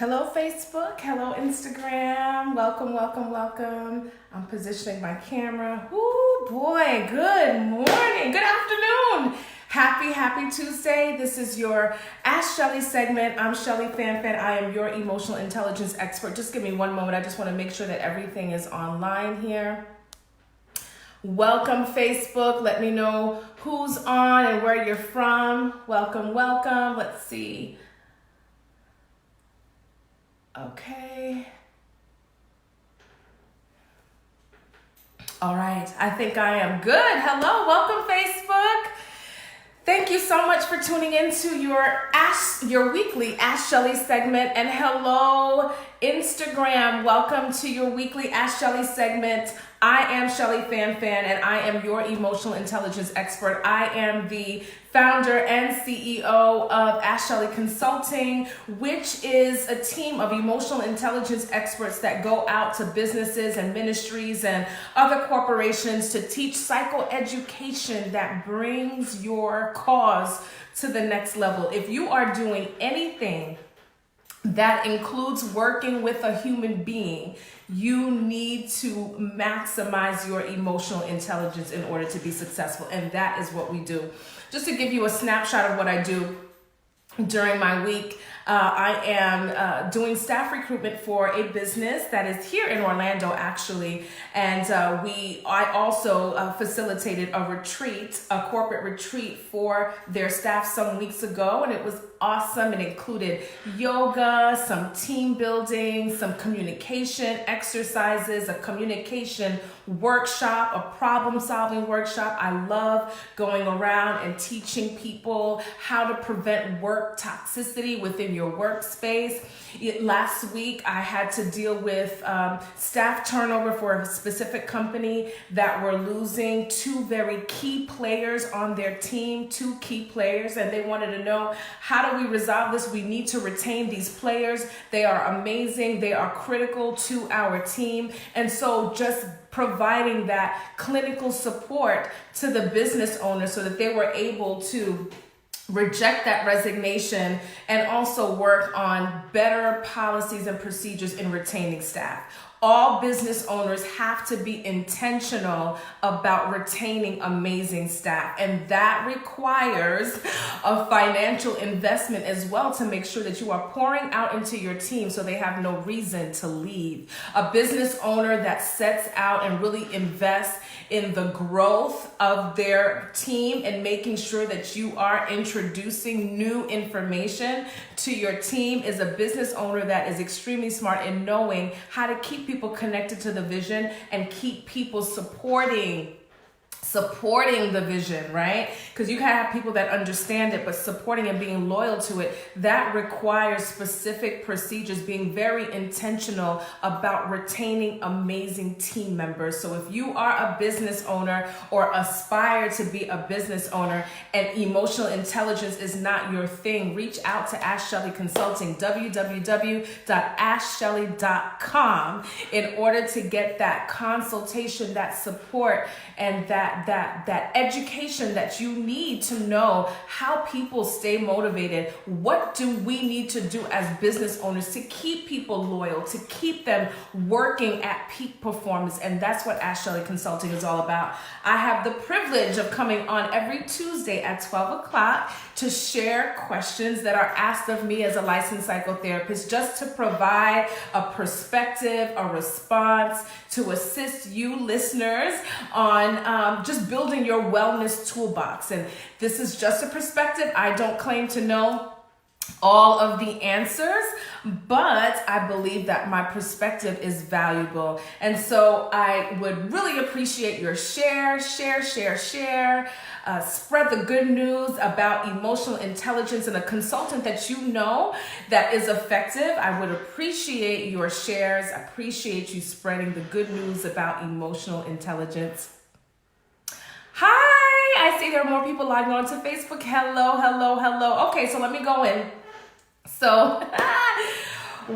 Hello, Facebook. Hello, Instagram. Welcome, welcome, welcome. I'm positioning my camera. Ooh, boy. Good morning. Good afternoon. Happy Tuesday. This is your Ask Shelly segment. I'm Shelly Fan. I am your emotional intelligence expert. Just give me one moment. I just want to make sure that everything is online here. Welcome, Facebook. Let me know who's on and where you're from. Welcome, welcome. Let's see. Okay. All right. I think I am good. Hello. Welcome, Facebook. Thank you so much for tuning into your weekly Ask Shelly segment. And hello, Instagram. Welcome to your weekly Ask Shelly segment. I am Shelly Fan, and I am your emotional intelligence expert. I am the founder and CEO of Ask Shelly Consulting, which is a team of emotional intelligence experts that go out to businesses and ministries and other corporations to teach psychoeducation that brings your cause to the next level. If you are doing anything that includes working with a human being, you need to maximize your emotional intelligence in order to be successful. And that is what we do. Just to give you a snapshot of what I do during my week, I am doing staff recruitment for a business that is here in Orlando, actually. And I also facilitated a corporate retreat for their staff some weeks ago. And it was awesome. It included yoga, some team building, some communication exercises, a communication workshop, a problem-solving workshop. I love going around and teaching people how to prevent work toxicity within your workspace. Last week, I had to deal with staff turnover for a specific company that were losing two very key players on their team, two key players, and they wanted to know, how do we resolve this? We need to retain these players. They are amazing. They are critical to our team. And so just providing that clinical support to the business owner so that they were able to reject that resignation and also work on better policies and procedures in retaining staff. All business owners have to be intentional about retaining amazing staff, and that requires a financial investment as well to make sure that you are pouring out into your team so they have no reason to leave. A business owner that sets out and really invests in the growth of their team and making sure that you are introducing new information to your team is a business owner that is extremely smart in knowing how to keep people connected to the vision and keep people supporting the vision, right? Because you can have people that understand it, but supporting and being loyal to it, that requires specific procedures, being very intentional about retaining amazing team members. So if you are a business owner or aspire to be a business owner and emotional intelligence is not your thing, reach out to Ask Shelly Consulting, www.askshelly.com, in order to get that consultation, that support, and that education that you need to know how people stay motivated. What do we need to do as business owners to keep people loyal, to keep them working at peak performance? And that's what Ask Shelly Consulting is all about. I have the privilege of coming on every Tuesday at 12 o'clock to share questions that are asked of me as a licensed psychotherapist, just to provide a perspective, a response, to assist you listeners on just building your wellness toolbox. And this is just a perspective. I don't claim to know all of the answers, but I believe that my perspective is valuable. And so I would really appreciate your share. Spread the good news about emotional intelligence and a consultant that you know that is effective. I would appreciate your shares. I appreciate you spreading the good news about emotional intelligence. Hi, I see there are more people logging on to Facebook. Hello. Okay, so let me go in. So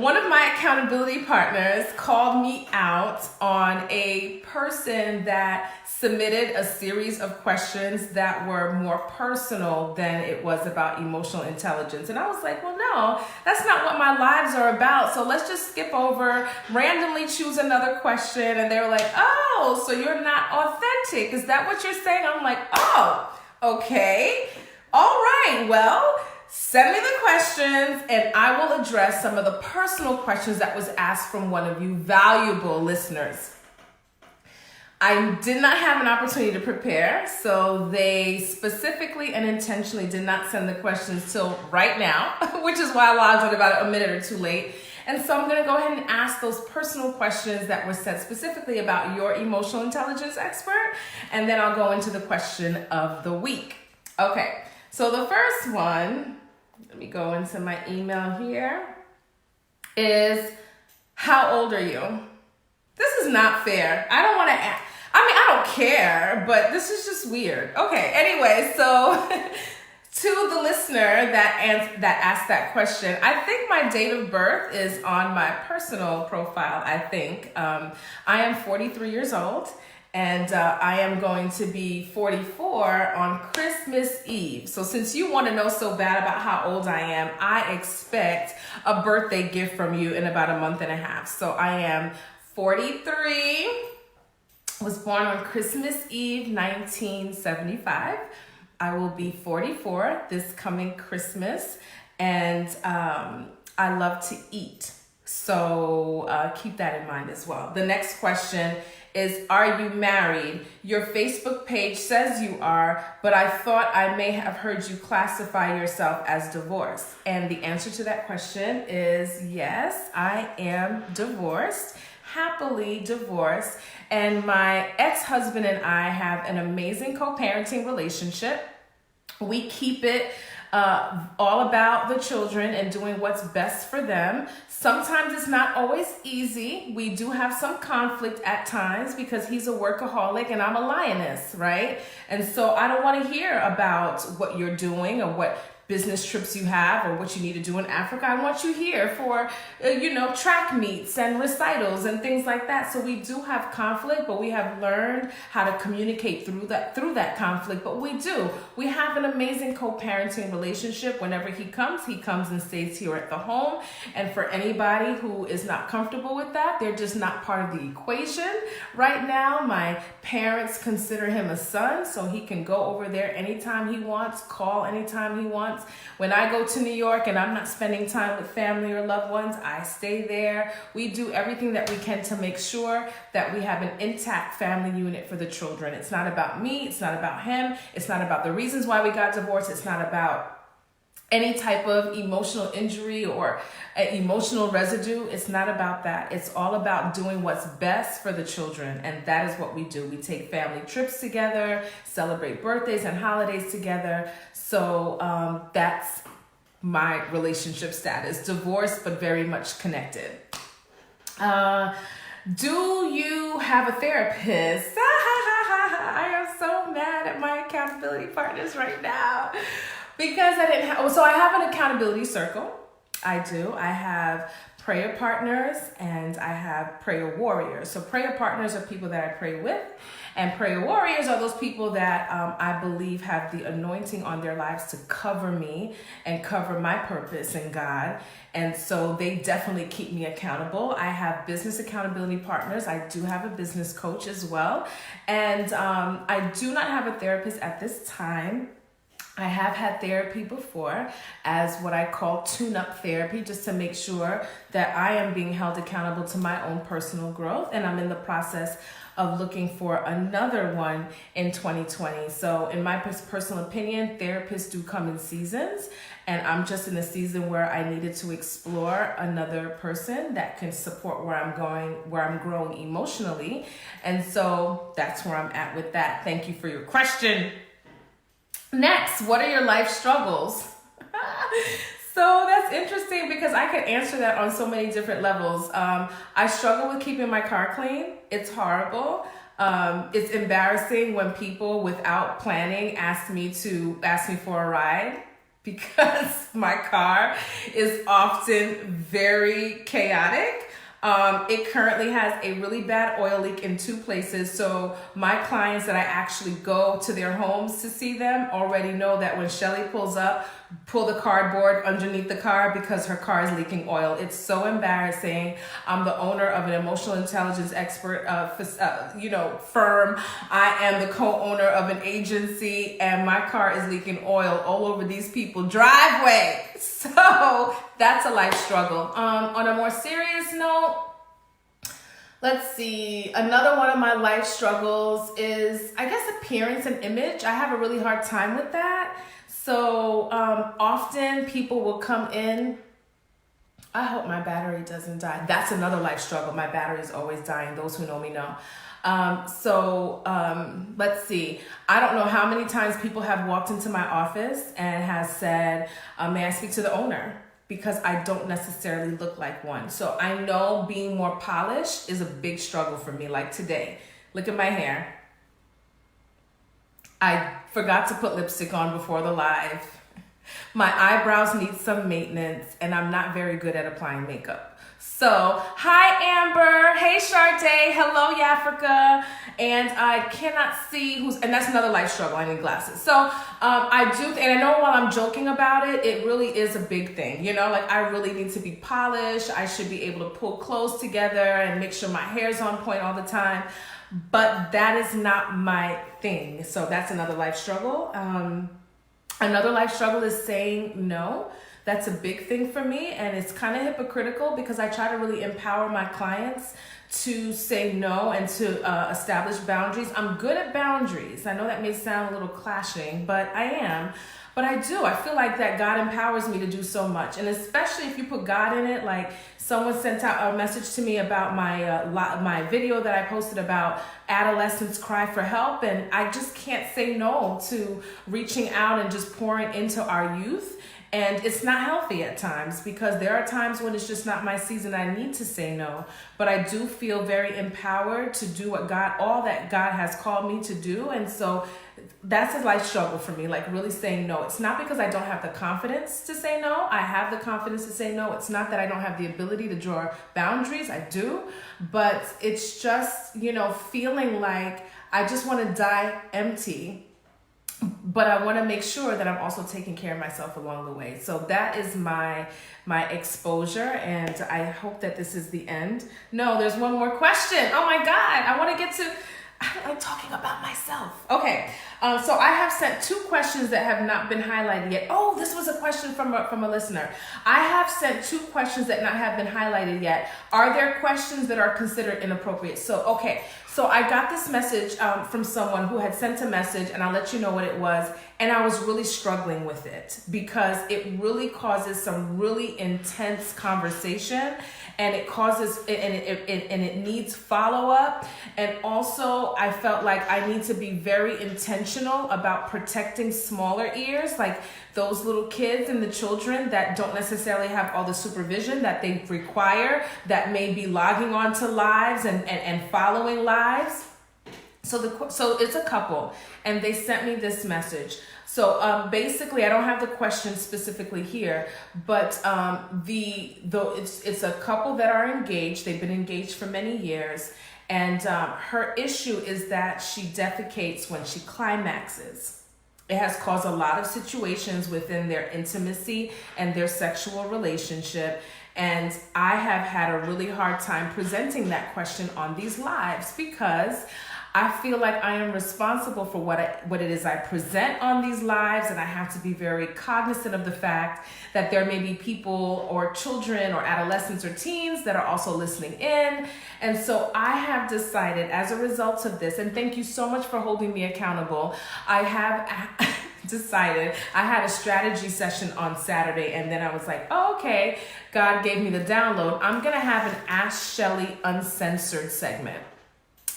one of my accountability partners called me out on a person that submitted a series of questions that were more personal than it was about emotional intelligence. And I was like, well, no, that's not what my lives are about. So let's just skip over, randomly choose another question. And they were like, oh, so you're not authentic. Is that what you're saying? I'm like, oh, okay. All right, well, send me the questions and I will address some of the personal questions that was asked from one of you valuable listeners. I did not have an opportunity to prepare, so they specifically and intentionally did not send the questions till right now, which is why I logged on about a minute or two late. And so I'm going to go ahead and ask those personal questions that were said specifically about your emotional intelligence expert, and then I'll go into the question of the week. Okay, so the first one, let me go into my email here, is how old are you? This is not fair. I don't want to ask. I don't care, but this is just weird. Okay, anyway, so to the listener that asked that question, I think my date of birth is on my personal profile, I think. I am 43 years old, and I am going to be 44 on Christmas Eve. So since you want to know so bad about how old I am, I expect a birthday gift from you in about a month and a half. So I am 43. Was born on Christmas Eve, 1975. I will be 44 this coming Christmas, and I love to eat. So keep that in mind as well. The next question is, are you married? Your Facebook page says you are, but I thought I may have heard you classify yourself as divorced. And the answer to that question is yes, I am divorced. Happily divorced, and my ex-husband and I have an amazing co-parenting relationship. We keep it all about the children and doing what's best for them. Sometimes it's not always easy. We do have some conflict at times because he's a workaholic and I'm a lioness, right? And so I don't want to hear about what you're doing or what business trips you have or what you need to do in Africa. I want you here for, track meets and recitals and things like that. So we do have conflict, but we have learned how to communicate through that conflict. But we have an amazing co-parenting relationship. Whenever he comes and stays here at the home. And for anybody who is not comfortable with that, they're just not part of the equation. Right now, my parents consider him a son, so he can go over there anytime he wants, call anytime he wants. When I go to New York and I'm not spending time with family or loved ones, I stay there. We do everything that we can to make sure that we have an intact family unit for the children. It's not about me. It's not about him. It's not about the reasons why we got divorced. It's not about any type of emotional injury or emotional residue. It's not about that. It's all about doing what's best for the children. And that is what we do. We take family trips together, celebrate birthdays and holidays together. So that's my relationship status. Divorced, but very much connected. Do you have a therapist? I am so mad at my accountability partners right now. Because I didn't have, so I have an accountability circle. I do. I have prayer partners and I have prayer warriors. So prayer partners are people that I pray with, and prayer warriors are those people that I believe have the anointing on their lives to cover me and cover my purpose in God. And so they definitely keep me accountable. I have business accountability partners. I do have a business coach as well. And I do not have a therapist at this time. I have had therapy before as what I call tune-up therapy, just to make sure that I am being held accountable to my own personal growth. And I'm in the process of looking for another one in 2020. So in my personal opinion, therapists do come in seasons. And I'm just in a season where I needed to explore another person that can support where I'm going, where I'm growing emotionally. And so that's where I'm at with that. Thank you for your question. Next, what are your life struggles? So that's interesting because I could answer that on so many different levels. I struggle with keeping my car clean. It's horrible. It's embarrassing when people without planning ask me for a ride. because my car is often very chaotic. It currently has a really bad oil leak in 2 places. So my clients that I actually go to their homes to see them already know that when Shelly pulls up, pull the cardboard underneath the car because her car is leaking oil. It's so embarrassing. I'm the owner of an emotional intelligence expert, firm. I am the co-owner of an agency, and my car is leaking oil all over these people's driveway. So that's a life struggle. On a more serious note, let's see. Another one of my life struggles is, I guess, appearance and image. I have a really hard time with that. So often people will come in. I hope my battery doesn't die. That's another life struggle. My battery is always dying. Those who know me know. Let's see. I don't know how many times people have walked into my office and has said, may I speak to the owner? Because I don't necessarily look like one. So I know being more polished is a big struggle for me. Like today, look at my hair. I forgot to put lipstick on before the live. My eyebrows need some maintenance, and I'm not very good at applying makeup. So, hi Amber, hey Sharday, hello Yafrica, and I cannot see and that's another life struggle, I need glasses. So, I do, and I know while I'm joking about it, it really is a big thing, like I really need to be polished, I should be able to pull clothes together and make sure my hair's on point all the time, but that is not my thing, so that's another life struggle. Another life struggle is saying no. That's a big thing for me, and it's kind of hypocritical because I try to really empower my clients to say no and to establish boundaries. I'm good at boundaries. I know that may sound a little clashing, but I am. But I do. I feel like that God empowers me to do so much, and especially if you put God in it. Like someone sent out a message to me about my video that I posted about adolescents cry for help, and I just can't say no to reaching out and just pouring into our youth. And it's not healthy at times because there are times when it's just not my season. I need to say no, but I do feel very empowered to do all that God has called me to do. And so that's a life struggle for me, like really saying no. It's not because I don't have the confidence to say no. I have the confidence to say no. It's not that I don't have the ability to draw boundaries. I do, but it's just, feeling like I just want to die empty. But I want to make sure that I'm also taking care of myself along the way. So that is my exposure, and I hope that this is the end. No, there's one more question. Oh my God, I want to get to, I don't like talking about myself. Okay, so I have sent 2 questions that have not been highlighted yet. Oh, this was a question from a listener. I have sent 2 questions that not have been highlighted yet. Are there questions that are considered inappropriate? So I got this message from someone who had sent a message, and I'll let you know what it was. And I was really struggling with it because it really causes some really intense conversation, and it causes and it needs follow-up. And also I felt like I need to be very intentional about protecting smaller ears, like those little kids and the children that don't necessarily have all the supervision that they require, that may be logging on to lives and following lives. So it's a couple, and they sent me this message. So basically, I don't have the question specifically here, but it's a couple that are engaged. They've been engaged for many years, and her issue is that she defecates when she climaxes. It has caused a lot of situations within their intimacy and their sexual relationship. And I have had a really hard time presenting that question on these lives because I feel like I am responsible for what it is I present on these lives, and I have to be very cognizant of the fact that there may be people or children or adolescents or teens that are also listening in. And so I have decided as a result of this, and thank you so much for holding me accountable, I have decided, I had a strategy session on Saturday, and then I was like, oh, okay, God gave me the download. I'm going to have an Ask Shelly Uncensored segment.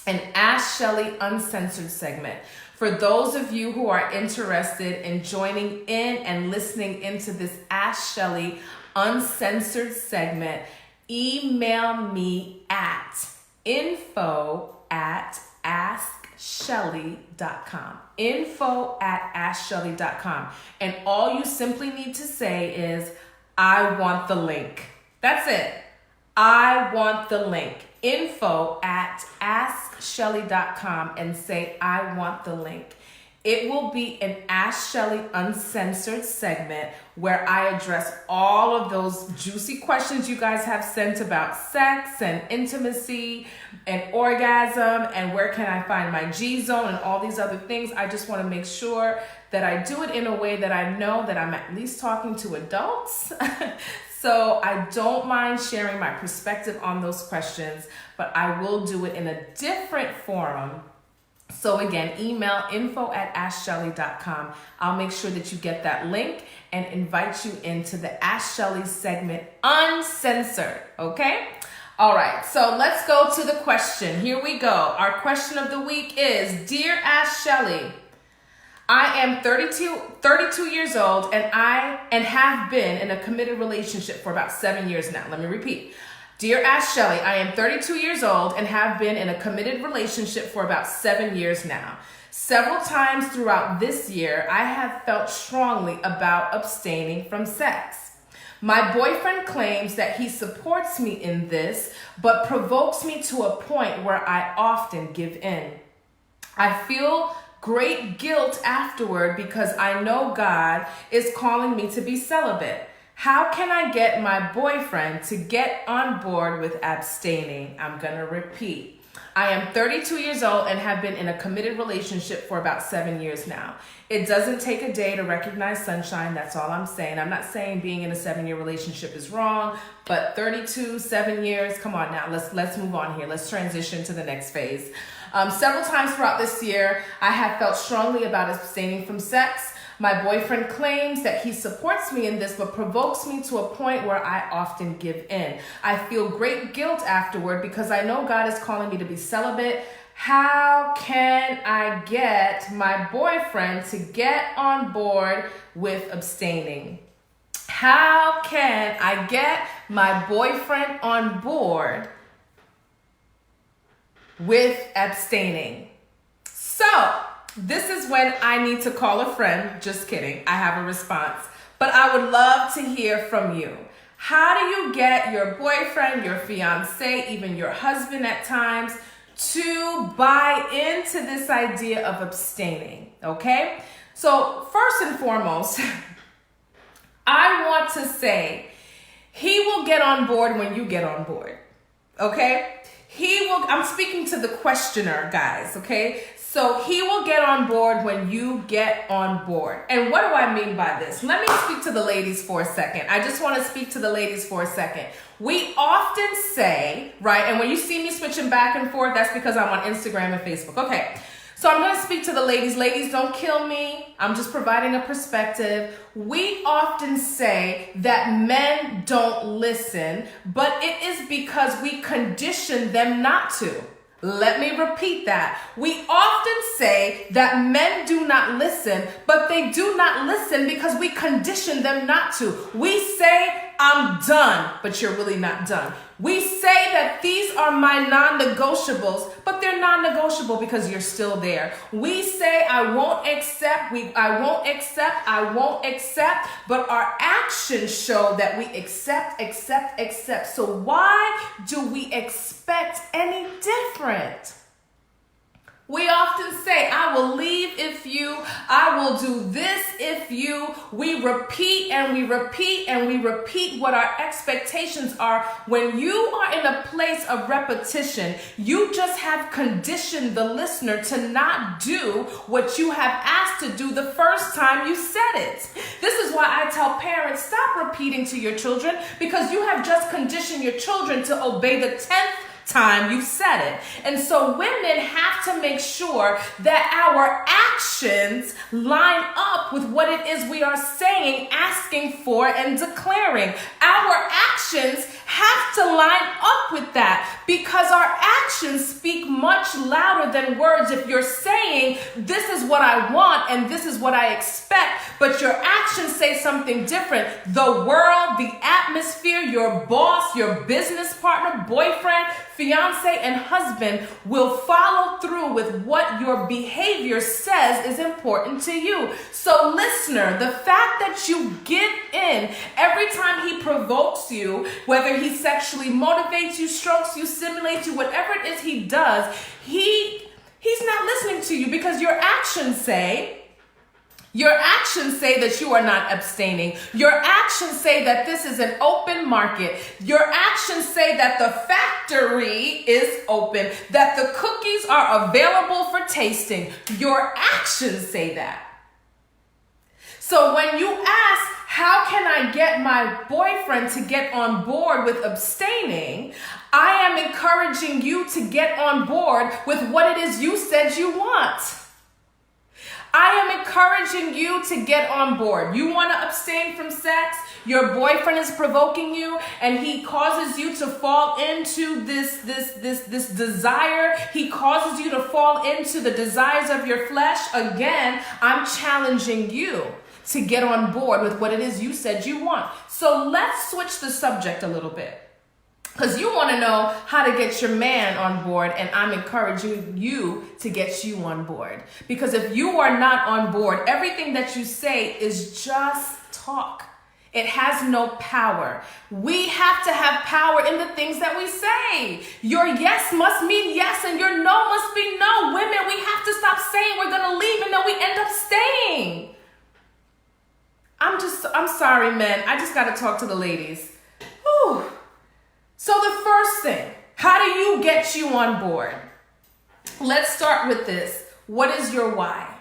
An Ask Shelly Uncensored segment. For those of you who are interested in joining in and listening into this Ask Shelly Uncensored segment, email me at info@askshellysegment.com. AskShelly.com. info@AskShelly.com. And all you simply need to say is, I want the link. That's it. I want the link. info@AskShelly.com and say, I want the link. It will be an Ask Shelly Uncensored segment where I address all of those juicy questions you guys have sent about sex and intimacy and orgasm and where can I find my G-zone and all these other things. I just want to make sure that I do it in a way that I know that I'm at least talking to adults. So I don't mind sharing my perspective on those questions, but I will do it in a different forum. So again, email info@AskShelly.com. I'll make sure that you get that link and invite you into the Ask Shelly segment uncensored, okay? All right, so let's go to the question. Here we go. Our question of the week is, Dear Ask Shelly, I am 32 years old and have been in a committed relationship for about 7 years now. Let me repeat. Dear Ask Shelly, I am 32 years old and have been in a committed relationship for about 7 years now. Several times throughout this year, I have felt strongly about abstaining from sex. My boyfriend claims that he supports me in this, but provokes me to a point where I often give in. I feel great guilt afterward because I know God is calling me to be celibate. How can I get my boyfriend to get on board with abstaining? I'm going to repeat. I am 32 years old and have been in a committed relationship for about 7 years now. It doesn't take a day to recognize sunshine. That's all I'm saying. I'm not saying being in a 7-year relationship is wrong, but 32, 7 years, come on now. Let's move on here. Let's transition to the next phase. Several times throughout this year, I have felt strongly about abstaining from sex. My boyfriend claims that he supports me in this, but provokes me to a point where I often give in. I feel great guilt afterward because I know God is calling me to be celibate. How can I get my boyfriend to get on board with abstaining? How can I get my boyfriend on board with abstaining? So, this is when I need to call a friend. Just kidding. I have a response. But I would love to hear from you. How do you get your boyfriend, your fiance, even your husband at times to buy into this idea of abstaining? Okay? So first and foremost, I want to say he will get on board when you get on board. Okay? I'm speaking to the questioner, guys, okay? So he will get on board when you get on board. And what do I mean by this? Let me speak to the ladies for a second. I just want to speak to the ladies for a second. We often say, right, and when you see me switching back and forth, that's because I'm on Instagram and Facebook. Okay, so I'm going to speak to the ladies. Ladies, don't kill me. I'm just providing a perspective. We often say that men don't listen, but it is because we condition them not to. Let me repeat that. We often say that men do not listen, but they do not listen because we condition them not to. We say, I'm done, but you're really not done. We say that these are my non-negotiables, but they're non-negotiable because you're still there. We say, I won't accept, but our actions show that we accept. So why do we expect any different? We often say, I will leave if you, I will do this if you. We repeat and we repeat and we repeat what our expectations are. When you are in a place of repetition, you just have conditioned the listener to not do what you have asked to do the first time you said it. This is why I tell parents, stop repeating to your children because you have just conditioned your children to obey the 10th time you said it. And so women have to make sure that our actions line up with what it is we are saying, asking for, and declaring. Our actions have to line up with that because our actions speak much louder than words. If you're saying, this is what I want and this is what I expect, but your actions say something different, the world, the atmosphere, your boss, your business partner, boyfriend, fiance and husband will follow through with what your behavior says is important to you. So listener, the fact that you give in every time he provokes you, whether he sexually motivates you, strokes you, simulates you, whatever it is he does, he's not listening to you because your actions say that you are not abstaining. Your actions say that this is an open market. Your actions say that the factory is open, that the cookies are available for tasting. Your actions say that. So when you ask, how can I get my boyfriend to get on board with abstaining? I am encouraging you to get on board with what it is you said you want. I am encouraging you to get on board. You want to abstain from sex? Your boyfriend is provoking you and he causes you to fall into this desire. He causes you to fall into the desires of your flesh. Again, I'm challenging you to get on board with what it is you said you want. So let's switch the subject a little bit. Because you want to know how to get your man on board, and I'm encouraging you to get you on board. Because if you are not on board, everything that you say is just talk. It has no power. We have to have power in the things that we say. Your yes must mean yes, and your no must be no. Women, we have to stop saying we're going to leave, and then we end up staying. I'm sorry, men. I just got to talk to the ladies. Whew. So the first thing, how do you get you on board? Let's start with this. What is your why?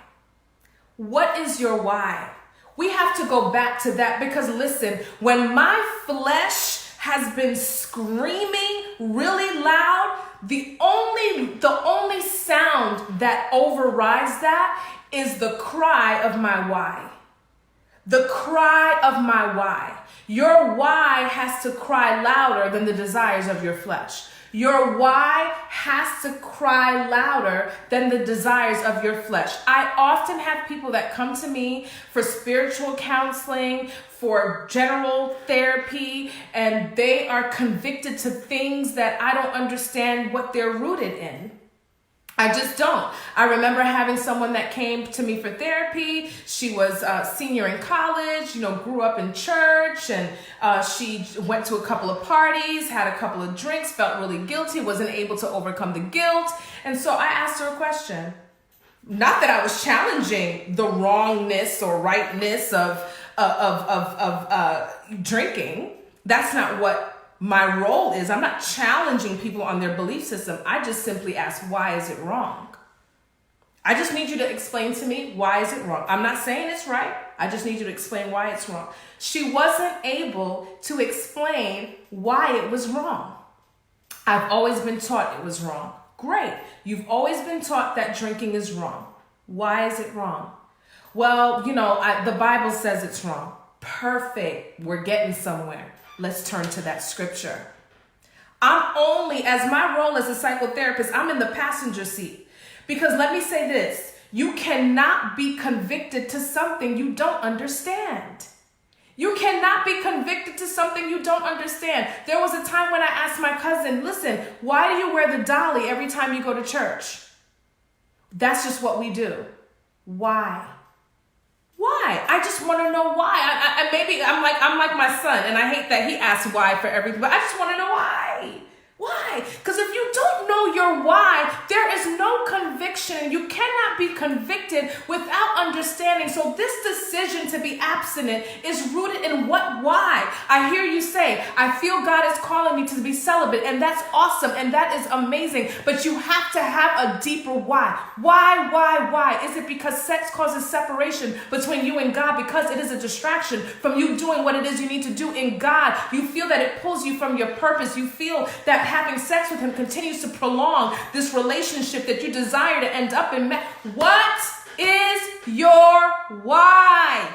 What is your why? We have to go back to that because listen, when my flesh has been screaming really loud, the only sound that overrides that is the cry of my why. The cry of my why. Your why has to cry louder than the desires of your flesh. Your why has to cry louder than the desires of your flesh. I often have people that come to me for spiritual counseling, for general therapy, and they are convicted to things that I don't understand what they're rooted in. I just don't. I remember having someone that came to me for therapy. She was a senior in college, grew up in church, and she went to a couple of parties, had a couple of drinks, felt really guilty, wasn't able to overcome the guilt. And so I asked her a question. Not that I was challenging the wrongness or rightness of drinking. That's not what my role is. I'm not challenging people on their belief system. I just simply ask, why is it wrong? I just need you to explain to me, why is it wrong? I'm not saying it's right. I just need you to explain why it's wrong. She wasn't able to explain why it was wrong. I've always been taught it was wrong. Great. You've always been taught that drinking is wrong. Why is it wrong? Well, the Bible says it's wrong. Perfect. We're getting somewhere. Let's turn to that scripture. As my role as a psychotherapist, I'm in the passenger seat. Because let me say this, you cannot be convicted to something you don't understand. You cannot be convicted to something you don't understand. There was a time when I asked my cousin, listen, why do you wear the dolly every time you go to church? That's just what we do. Why? Why? I just want to know why. Maybe I'm like my son, and I hate that he asks why for everything, but I just want to know why. Why? Because if you don't know your why, there is no conviction. You cannot be convicted without understanding. So this decision to be abstinent is rooted in what why? I hear you say, I feel God is calling me to be celibate, and that's awesome, and that is amazing. But you have to have a deeper why. Why? Is it because sex causes separation between you and God? Because it is a distraction from you doing what it is you need to do in God. You feel that it pulls you from your purpose. You feel that having sex with him continues to prolong this relationship that you desire to end up in. What is your why?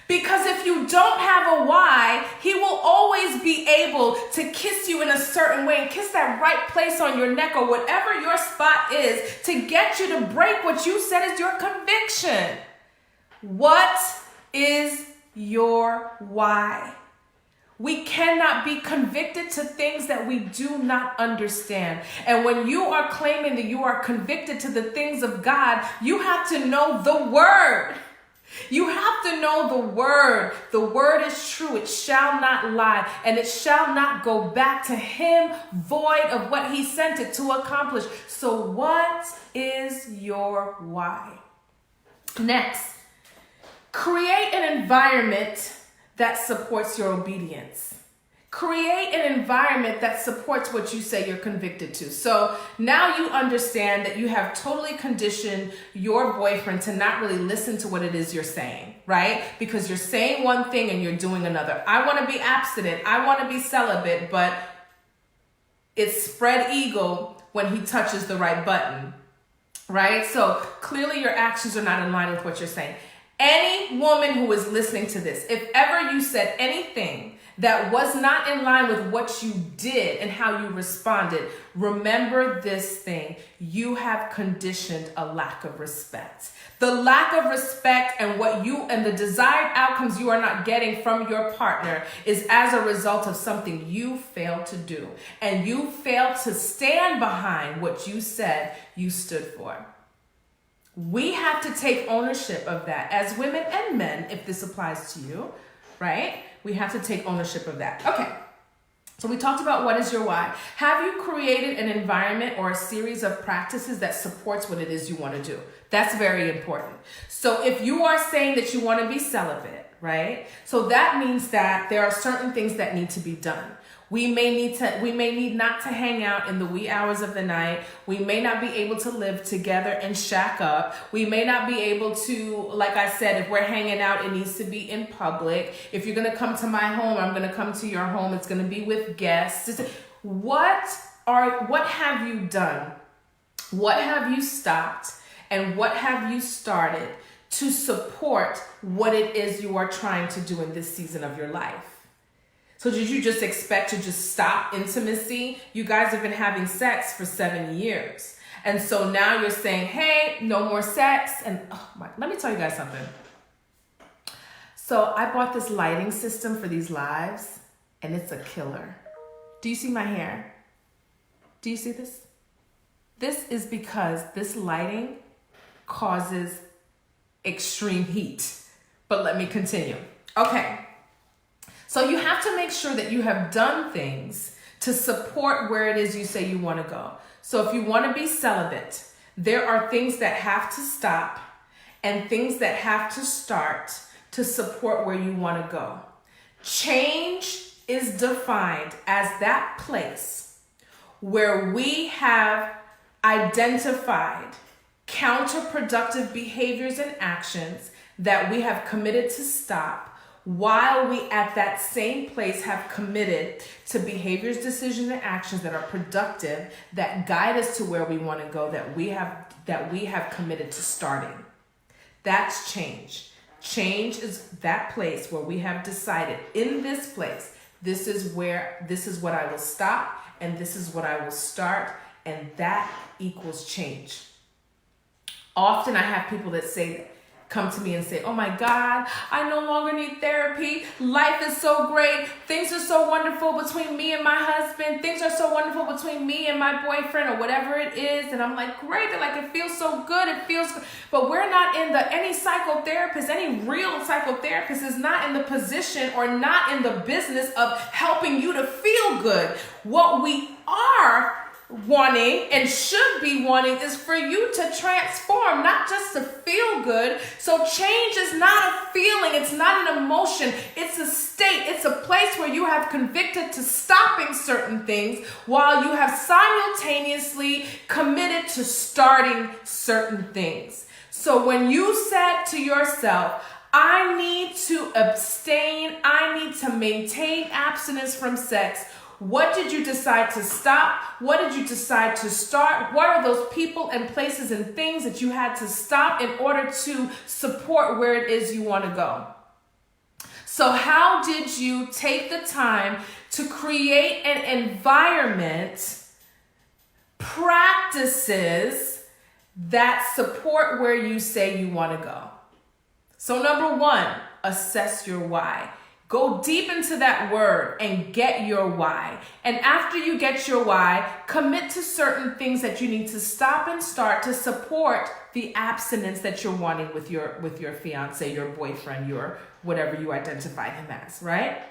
Because if you don't have a why, he will always be able to kiss you in a certain way and kiss that right place on your neck or whatever your spot is to get you to break what you said is your conviction. What is your why? We cannot be convicted to things that we do not understand. And when you are claiming that you are convicted to the things of God, you have to know the word. You have to know the word. The word is true. It shall not lie, and it shall not go back to him void of what he sent it to accomplish. So what is your why? Next, create an environment that supports your obedience. Create an environment that supports what you say you're convicted to. So now you understand that you have totally conditioned your boyfriend to not really listen to what it is you're saying, right? Because you're saying one thing and you're doing another. I want to be abstinent. I want to be celibate, but it's spread eagle when he touches the right button, right? So clearly your actions are not in line with what you're saying. Any woman who is listening to this, if ever you said anything that was not in line with what you did and how you responded, remember this thing. You have conditioned a lack of respect. The lack of respect and the desired outcomes you are not getting from your partner is as a result of something you failed to do. And you failed to stand behind what you said you stood for. We have to take ownership of that as women and men, if this applies to you, right? We have to take ownership of that. Okay, so we talked about what is your why. Have you created an environment or a series of practices that supports what it is you want to do? That's very important. So if you are saying that you want to be celibate, right? So that means that there are certain things that need to be done. We may need not to hang out in the wee hours of the night. We may not be able to live together and shack up. We may not be able to, like I said, if we're hanging out, it needs to be in public. If you're going to come to my home, I'm going to come to your home. It's going to be with guests. What have you done? What have you stopped? And what have you started to support what it is you are trying to do in this season of your life? So did you just expect to just stop intimacy? You guys have been having sex for 7 years. And so now you're saying, hey, no more sex. And let me tell you guys something. So I bought this lighting system for these lives, and it's a killer. Do you see my hair? Do you see this? This is because this lighting causes extreme heat. But let me continue. Okay. So you have to make sure that you have done things to support where it is you say you want to go. So if you want to be celibate, there are things that have to stop and things that have to start to support where you want to go. Change is defined as that place where we have identified counterproductive behaviors and actions that we have committed to stop, while we at that same place have committed to behaviors, decisions, and actions that are productive, that guide us to where we want to go, that we have committed to starting. That's change. Change is that place where we have decided, in this place, this is what I will stop, and this is what I will start, and that equals change. Often I have people that come to me and say, oh my God, I no longer need therapy. Life is so great. Things are so wonderful between me and my husband. Things are so wonderful between me and my boyfriend, or whatever it is. And I'm like, great. They're like, it feels so good. It feels good. But we're not any psychotherapist, any real psychotherapist is not in the position or not in the business of helping you to feel good. What we are wanting and should be wanting is for you to transform, not just to feel good. So change is not a feeling, it's not an emotion, it's a state, it's a place where you have convicted to stopping certain things while you have simultaneously committed to starting certain things. So when you said to yourself, I need to abstain, I need to maintain abstinence from sex, what did you decide to stop? What did you decide to start? What are those people and places and things that you had to stop in order to support where it is you want to go? So how did you take the time to create an environment, practices that support where you say you want to go? So number one, assess your why. Go deep into that word and get your why. And after you get your why, commit to certain things that you need to stop and start to support the abstinence that you're wanting with your fiance, your boyfriend, your whatever you identify him as, right?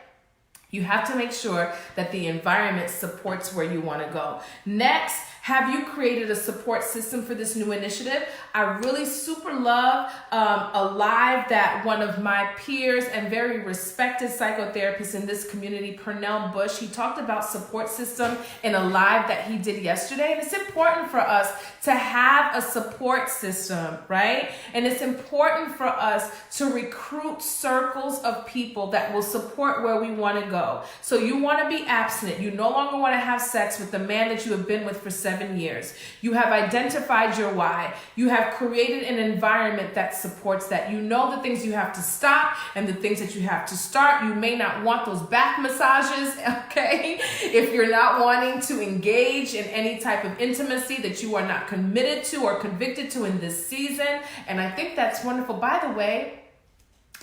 You have to make sure that the environment supports where you want to go. Next, have you created a support system for this new initiative? I really super love a live that one of my peers and very respected psychotherapists in this community, Pernell Bush, he talked about support system in a live that he did yesterday. And it's important for us to have a support system, right? And it's important for us to recruit circles of people that will support where we want to go. So you want to be abstinent. You no longer want to have sex with the man that you have been with for 7 years. You have identified your why. You have created an environment that supports that. You know the things you have to stop and the things that you have to start. You may not want those back massages, okay? If you're not wanting to engage in any type of intimacy that you are not committed to or convicted to in this season. And I think that's wonderful. By the way,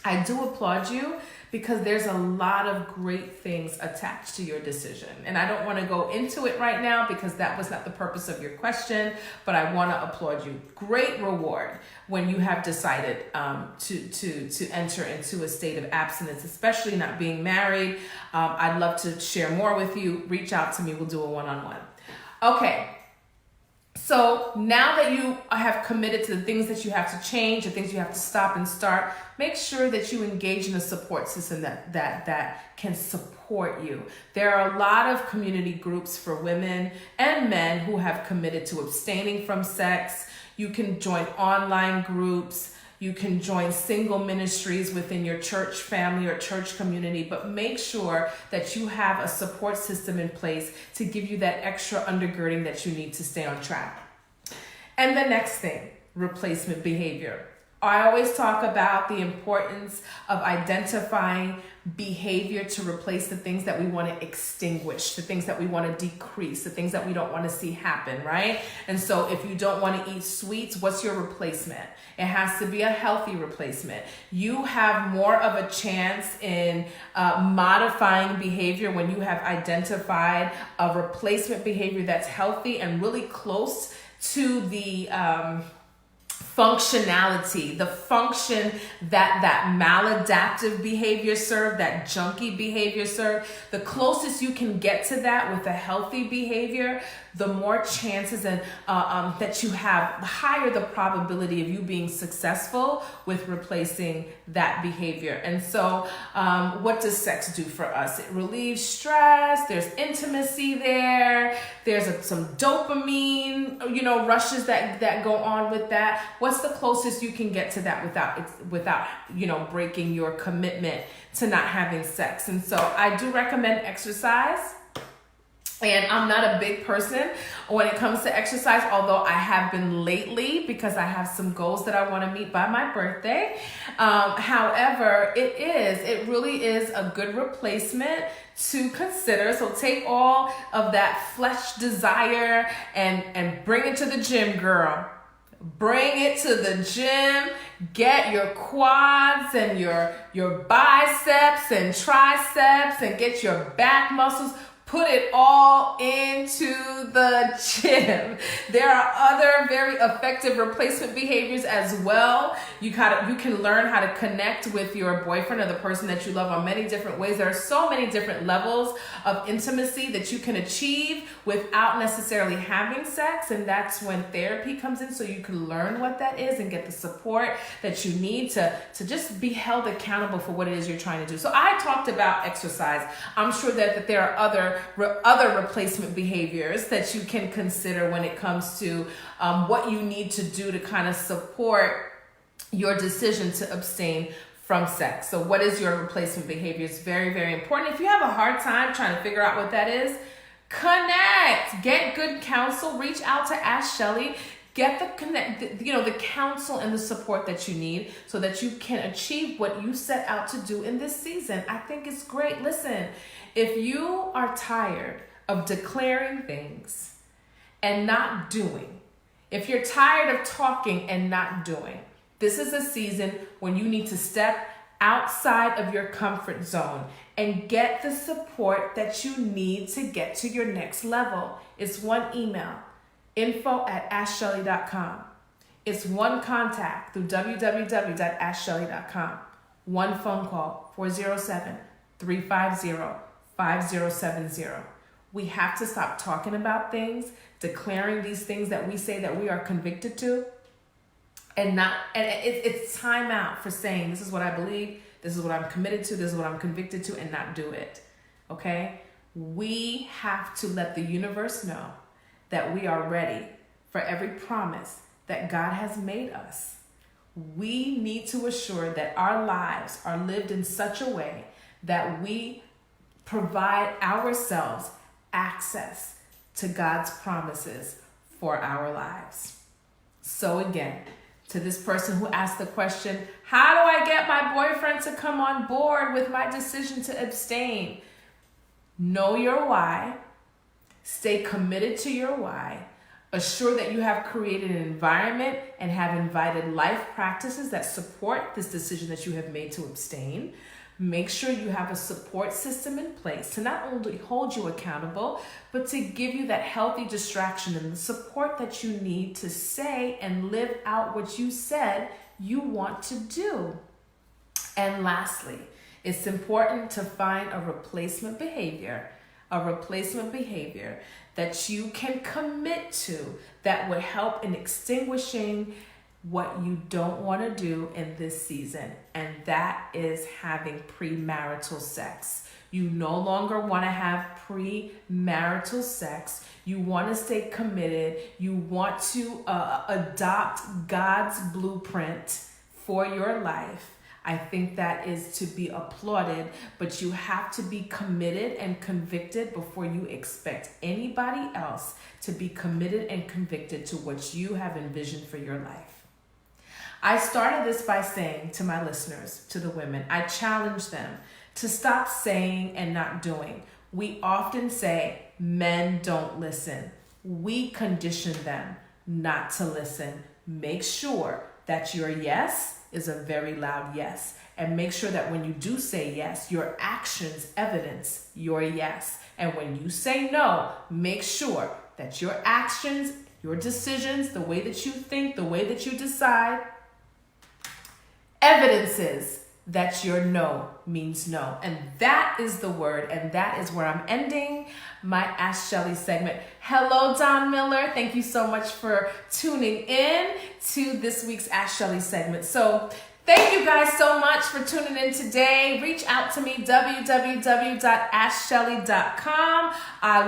I do applaud you because there's a lot of great things attached to your decision. And I don't want to go into it right now because that was not the purpose of your question, but I want to applaud you. Great reward when you have decided to enter into a state of abstinence, especially not being married. I'd love to share more with you. Reach out to me. We'll do a one-on-one. Okay. So now that you have committed to the things that you have to change, the things you have to stop and start, make sure that you engage in a support system that can support you. There are a lot of community groups for women and men who have committed to abstaining from sex. You can join online groups. You can join single ministries within your church family or church community, but make sure that you have a support system in place to give you that extra undergirding that you need to stay on track. And the next thing, replacement behavior. I always talk about the importance of identifying behavior to replace the things that we want to extinguish, the things that we want to decrease, the things that we don't want to see happen, right? And so if you don't want to eat sweets, what's your replacement? It has to be a healthy replacement. You have more of a chance in modifying behavior when you have identified a replacement behavior that's healthy and really close to the functionality, the function that maladaptive behavior served, that junky behavior served. The closest you can get to that with a healthy behavior, the more chances and that you have, the higher the probability of you being successful with replacing that behavior. And so what does sex do for us? It relieves stress. There's intimacy there. There's some dopamine, rushes that go on with that. What's the closest you can get to that without breaking your commitment to not having sex? And so I do recommend exercise. And I'm not a big person when it comes to exercise, although I have been lately because I have some goals that I want to meet by my birthday. However, it really is a good replacement to consider. So take all of that flesh desire and bring it to the gym, girl. Bring it to the gym. Get your quads and your biceps and triceps and get your back muscles. Put it all into the gym. There are other very effective replacement behaviors as well. You can learn how to connect with your boyfriend or the person that you love on many different ways. There are so many different levels of intimacy that you can achieve without necessarily having sex, and that's when therapy comes in, so you can learn what that is and get the support that you need to just be held accountable for what it is you're trying to do. So I talked about exercise. I'm sure that there are other replacement behaviors that you can consider when it comes to what you need to do to kind of support your decision to abstain from sex. So what is your replacement behavior? It's very, very important. If you have a hard time trying to figure out what that is, connect, get good counsel, reach out to Ask Shelly. Get the counsel and the support that you need so that you can achieve what you set out to do in this season. I think it's great. Listen, if you are tired of declaring things and not doing, if you're tired of talking and not doing, this is a season when you need to step outside of your comfort zone and get the support that you need to get to your next level. It's one email, info@askshelley.com. It's one contact through www.askshelley.com. One phone call, 407-350-5070. We have to stop talking about things, declaring these things that we say that we are convicted to, and it's time out for saying, this is what I believe, this is what I'm committed to, this is what I'm convicted to, and not do it. Okay? We have to let the universe know that we are ready for every promise that God has made us. We need to assure that our lives are lived in such a way that we provide ourselves access to God's promises for our lives. So again, to this person who asked the question, how do I get my boyfriend to come on board with my decision to abstain? Know your why. Stay committed to your why. Assure that you have created an environment and have invited life practices that support this decision that you have made to abstain. Make sure you have a support system in place to not only hold you accountable, but to give you that healthy distraction and the support that you need to say and live out what you said you want to do. And lastly, it's important to find a replacement behavior that you can commit to that would help in extinguishing what you don't want to do in this season, and that is having premarital sex. You no longer want to have premarital sex. You want to stay committed. You want to adopt God's blueprint for your life. I think that is to be applauded, but you have to be committed and convicted before you expect anybody else to be committed and convicted to what you have envisioned for your life. I started this by saying to my listeners, to the women, I challenge them to stop saying and not doing. We often say men don't listen. We condition them not to listen. Make sure that your yes is a very loud yes. And make sure that when you do say yes, your actions evidence your yes. And when you say no, make sure that your actions, your decisions, the way that you think, the way that you decide, evidences that your no means no. And that is the word, and that is where I'm ending my Ask Shelley segment. Hello, Don Miller. Thank you so much for tuning in to this week's Ask Shelley segment. So thank you guys so much for tuning in today. Reach out to me, www.askshelley.com. I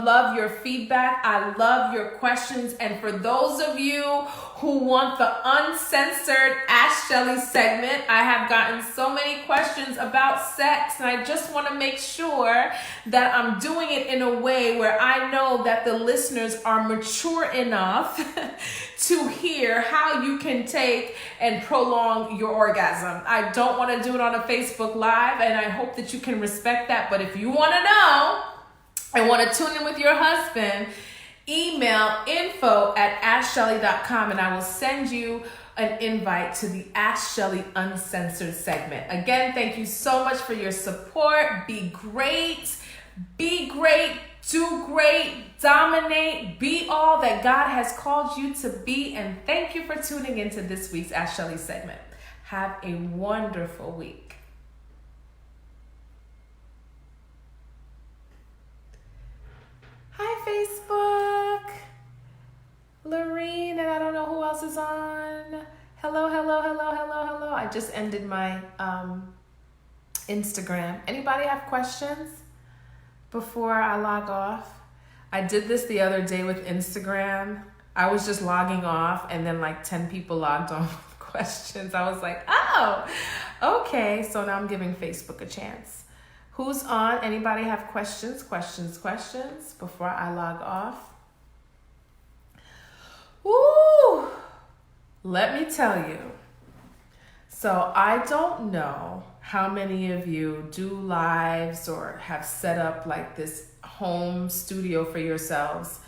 love your feedback. I love your questions. And for those of you who want the uncensored Ask Shelley segment, I have gotten so many questions about sex, and I just want to make sure that I'm doing it in a way where I know that the listeners are mature enough to hear how you can take and prolong your orgasm. I don't want to do it on a Facebook Live, and I hope that you can respect that. But if you want to know and want to tune in with your husband, email info@askshelley.com and I will send you an invite to the Ask Shelley Uncensored segment. Again, thank you so much for your support. Be great, do great, dominate, be all that God has called you to be. And thank you for tuning into this week's Ask Shelley segment. Have a wonderful week. Hi, Facebook. Lorene, and I don't know who else is on. Hello. I just ended my Instagram. Anybody have questions before I log off? I did this the other day with Instagram. I was just logging off, and then like 10 people logged on with questions. I was like, oh, okay. So now I'm giving Facebook a chance. Who's on? Anybody have questions before I log off? Woo! Let me tell you. So I don't know how many of you do lives or have set up like this home studio for yourselves.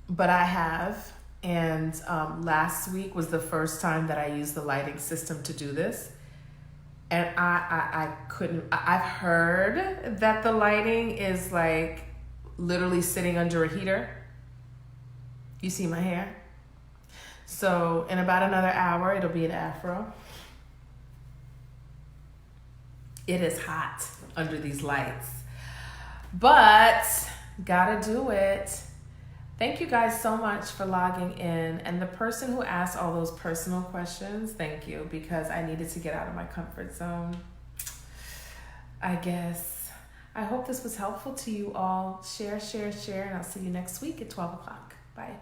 But I have. And last week was the first time that I used the lighting system to do this. And I couldn't, I've heard that the lighting is like literally sitting under a heater. You see my hair? So in about another hour, it'll be an afro. It is hot under these lights, but gotta do it. Thank you guys so much for logging in. And the person who asked all those personal questions, thank you, because I needed to get out of my comfort zone, I guess. I hope this was helpful to you all. Share, and I'll see you next week at 12 o'clock. Bye.